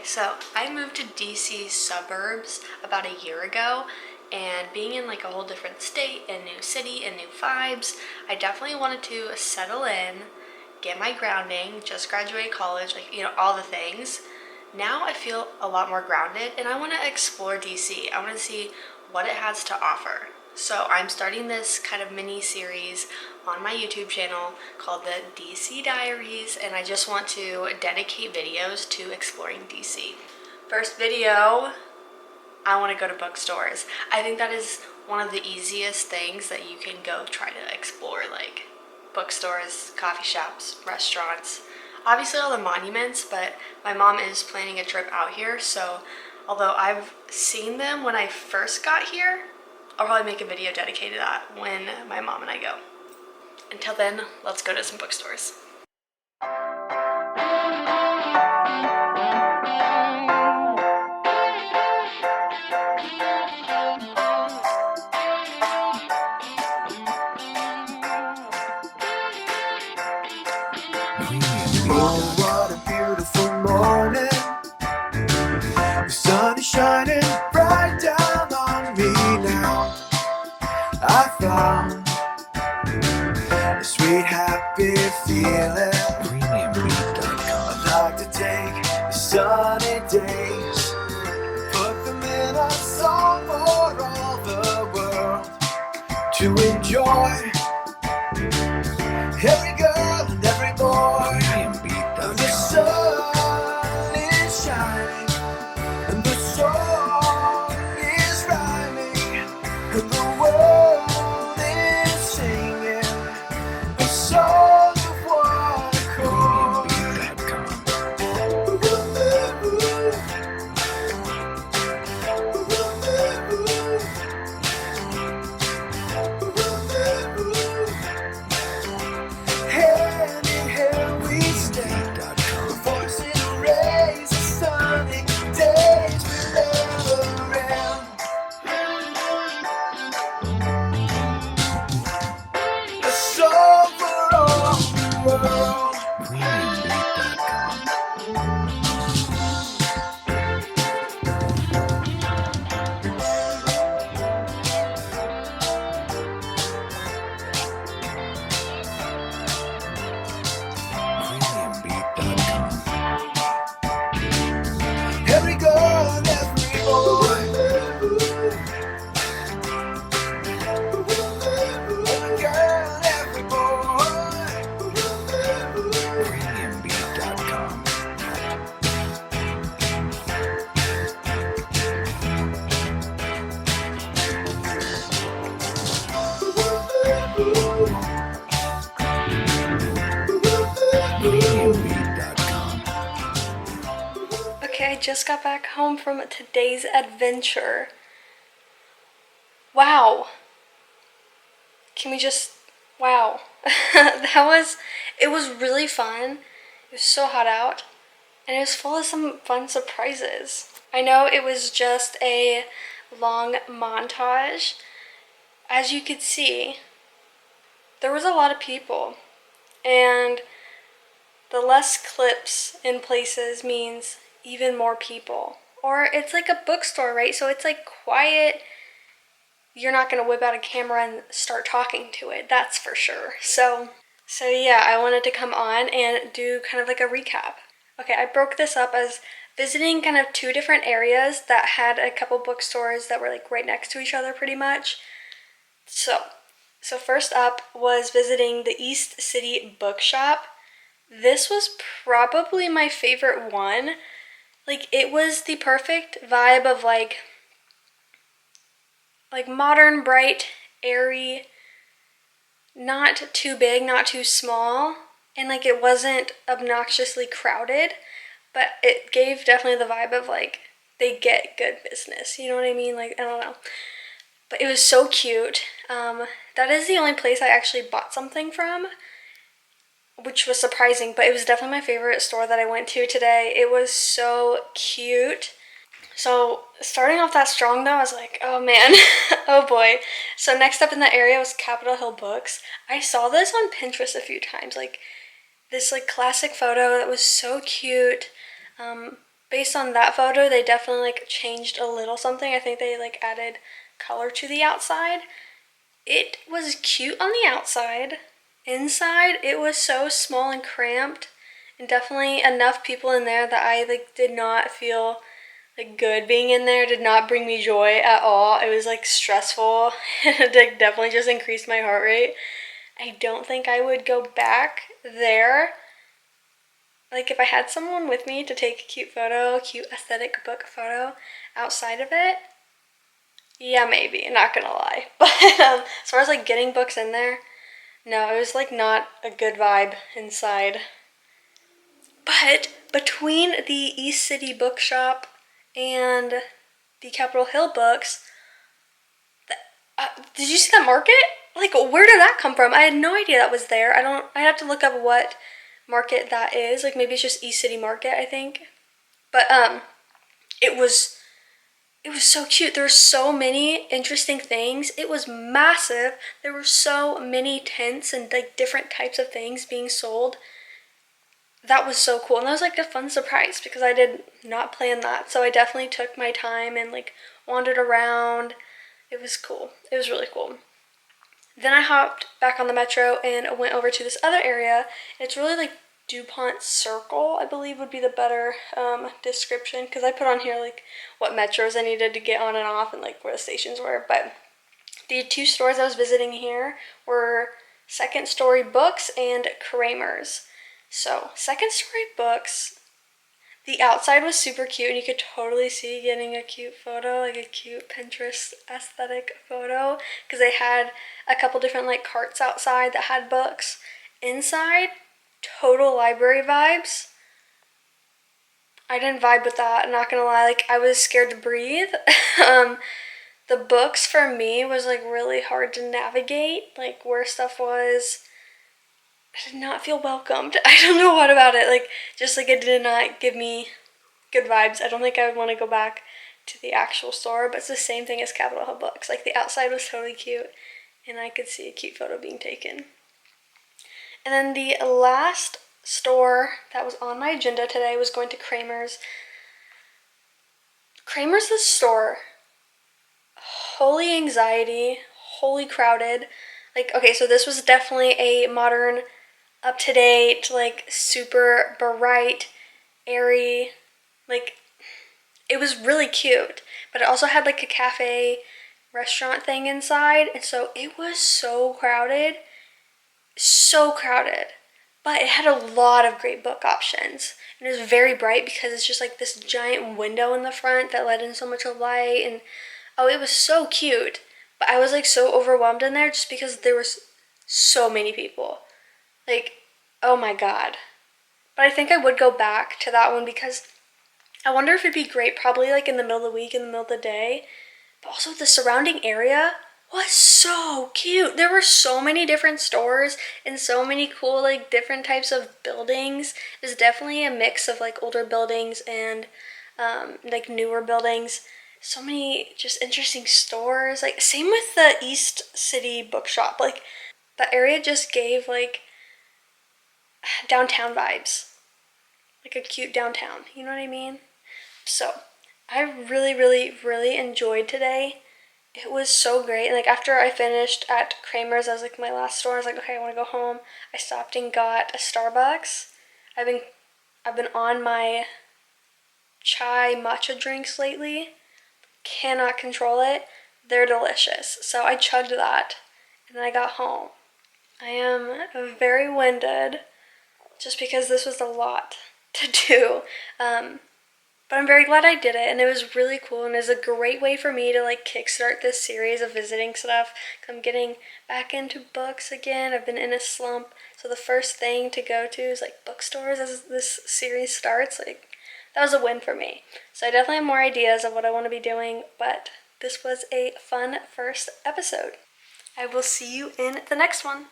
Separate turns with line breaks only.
So I moved to DC suburbs about a year ago, and being in like a whole different state and new city and new vibes, I definitely wanted to settle in, get my grounding, just graduated college, like, all the things. Now I feel a lot more grounded and I want to explore DC. I want to see what it has to offer. So I'm starting this kind of mini series on my YouTube channel called the DC Diaries, and I just want to dedicate videos to exploring DC. First video, I want to go to bookstores. I think that is one of the easiest things that you can go try to explore, like bookstores, coffee shops, restaurants. Obviously all the monuments, but my mom is planning a trip out here, so although I've seen them when I first got here, I'll probably make a video dedicated to that when my mom and I go. Until then, let's go to some bookstores.
Oh, what a beautiful morning. The sun is shining bright down on me now. I found a sweet, happy feeling. I'd like to take the sunny days, put them in a song for all the world to enjoy. Every girl and every boy. The sun is shining and the song is rhyming and the world is singing a song of one accord. Hand in hand we stand, voices raise the sunny days will never end. A song for all the world. Every girl and every boy. Every girl and every boy.
Okay, I just got back home from today's adventure. Wow. Wow. It was really fun. It was so hot out, and it was full of some fun surprises. I know it was just a long montage. As you could see, there was a lot of people, and the less clips in places means even more people. Or it's like a bookstore, right? So it's like quiet. You're not gonna whip out a camera and start talking to it, that's for sure. So yeah, I wanted to come on and do kind of like a recap. Okay, I broke this up as visiting kind of two different areas that had a couple bookstores that were like right next to each other pretty much. So first up was visiting the East City Bookshop. This was probably my favorite one. Like, it was the perfect vibe of like modern, bright, airy, not too big, not too small, and like it wasn't obnoxiously crowded, but it gave definitely the vibe of like they get good business, you know what I mean? Like, I don't know. But it was so cute. That is the only place I actually bought something from, which was surprising, but it was definitely my favorite store that I went to today. It was so cute. So starting off that strong though, I was like, oh man, oh boy. So next up in the area was Capitol Hill Books. I saw this on Pinterest a few times, like this like classic photo that was so cute. based on that photo, they definitely like changed a little something. I think they like added color to the outside. It was cute on the outside. Inside, it was so small and cramped, and definitely enough people in there that I like did not feel like good being in there. Did not bring me joy at all. It was like stressful. It like, definitely just increased my heart rate. I don't think I would go back there. Like if I had someone with me to take a cute photo, a cute aesthetic book photo outside of it, yeah, maybe, not gonna lie. But as far as like getting books in there, no, it was like not a good vibe inside. But between the East City Bookshop and the Capitol Hill books, did you see that market? Like, where did that come from? I had no idea that was there. I have to look up what market that is. Like, maybe it's just East City Market, I think. But, it was so cute. There were so many interesting things. It was massive. There were so many tents and like different types of things being sold. That was so cool. And that was like a fun surprise because I did not plan that. So I definitely took my time and like wandered around. It was cool. It was really cool. Then I hopped back on the metro and went over to this other area. It's really like DuPont Circle, I believe would be the better description, because I put on here like what metros I needed to get on and off and like where the stations were. But the two stores I was visiting here were Second Story Books and Kramer's. So, Second Story Books, the outside was super cute, and you could totally see getting a cute photo, like a cute Pinterest aesthetic photo, because they had a couple different like carts outside that had books. Inside, total library vibes. I didn't vibe with that, I'm not gonna lie. Like, I was scared to breathe. The books for me was like really hard to navigate, like where stuff was. I did not feel welcomed. I don't know what about it. Like, just like it did not give me good vibes. I don't think I would want to go back to the actual store, but it's the same thing as Capitol Hill Books. Like, the outside was totally cute, and I could see a cute photo being taken. And then the last store that was on my agenda today was going to Kramer's. Kramer's the store. Holy anxiety, holy crowded. Like, okay, so this was definitely a modern, up to date, like super bright, airy, like it was really cute. But it also had like a cafe restaurant thing inside, and so it was so crowded. So crowded. But it had a lot of great book options. And it was very bright because it's just like this giant window in the front that let in so much light, and oh, it was so cute. But I was like so overwhelmed in there just because there was so many people. Like, oh my god. But I think I would go back to that one because I wonder if it'd be great probably like in the middle of the week, in the middle of the day. But also the surrounding area was so cute. There were so many different stores and so many cool like different types of buildings. It was definitely a mix of like older buildings and like newer buildings. So many just interesting stores. Like, same with the East City bookshop. Like, the area just gave like downtown vibes. Like a cute downtown. You know what I mean? So, I really, really, really enjoyed today. It was so great. And like after I finished at Kramer's, I was like my last store. I was like, okay, I want to go home. I stopped and got a Starbucks. I've been on my chai matcha drinks lately. Cannot control it. They're delicious. So I chugged that and then I got home. I am very winded just because this was a lot to do. But I'm very glad I did it, and it was really cool, and it was a great way for me to like kickstart this series of visiting stuff. I'm getting back into books again. I've been in a slump, so the first thing to go to is like bookstores as this series starts. Like, that was a win for me. So I definitely have more ideas of what I want to be doing, but this was a fun first episode. I will see you in the next one.